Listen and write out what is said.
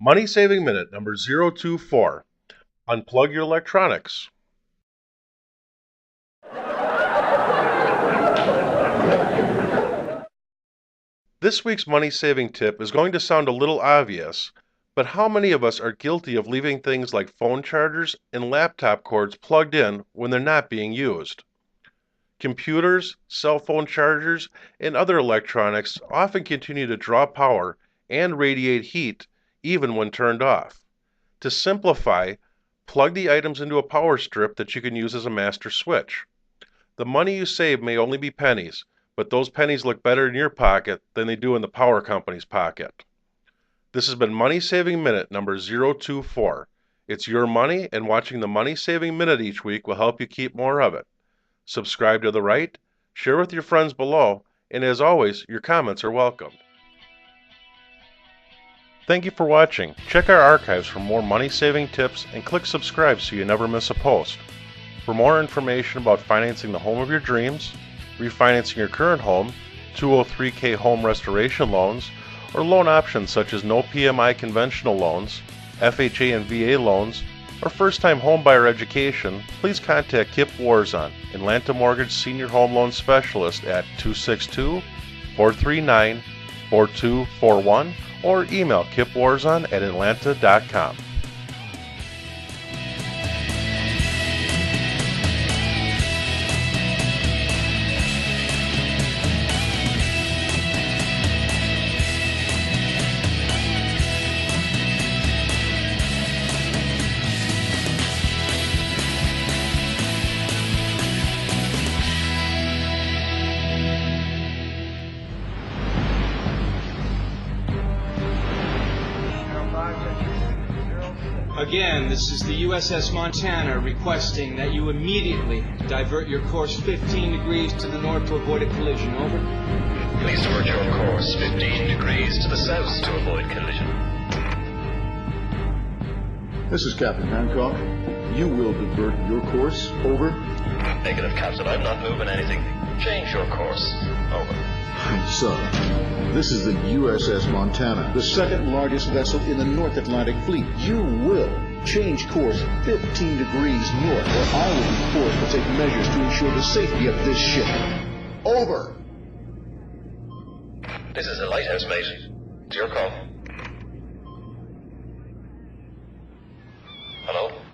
Money Saving Minute number 024. Unplug your electronics. This week's money saving tip is going to sound a little obvious, but how many of us are guilty of leaving things like phone chargers and laptop cords plugged in when they're not being used? Computers, cell phone chargers, and other electronics often continue to draw power and radiate heat even when turned off. To simplify, plug the items into a power strip that you can use as a master switch. The money you save may only be pennies, but those pennies look better in your pocket than they do in the power company's pocket. This has been Money Saving Minute number 024. It's your money, and watching the Money Saving Minute each week will help you keep more of it. Subscribe to the right, share with your friends below, and as always, your comments are welcomed. Thank you for watching. Check our archives for more money-saving tips and click subscribe so you never miss a post. For more information about financing the home of your dreams, refinancing your current home, 203K home restoration loans, or loan options such as no PMI conventional loans, FHA and VA loans, or first-time homebuyer education, please contact Kip Warzon, Atlanta Mortgage Senior Home Loan Specialist at 262-439-4241 or email kipwarzon@atlanta.com. Again, this is the USS Montana requesting that you immediately divert your course 15 degrees to the north to avoid a collision. Over. Please divert your course 15 degrees to the south to avoid collision. This is Captain Hancock. You will divert your course. Over. Negative, Captain. I'm not moving anything. Change your course. Over. Sir, this is the USS Montana, the second largest vessel in the North Atlantic Fleet. You will change course 15 degrees north, or I will be forced to take measures to ensure the safety of this ship. Over. This is the lighthouse, mate. It's your call. Hello?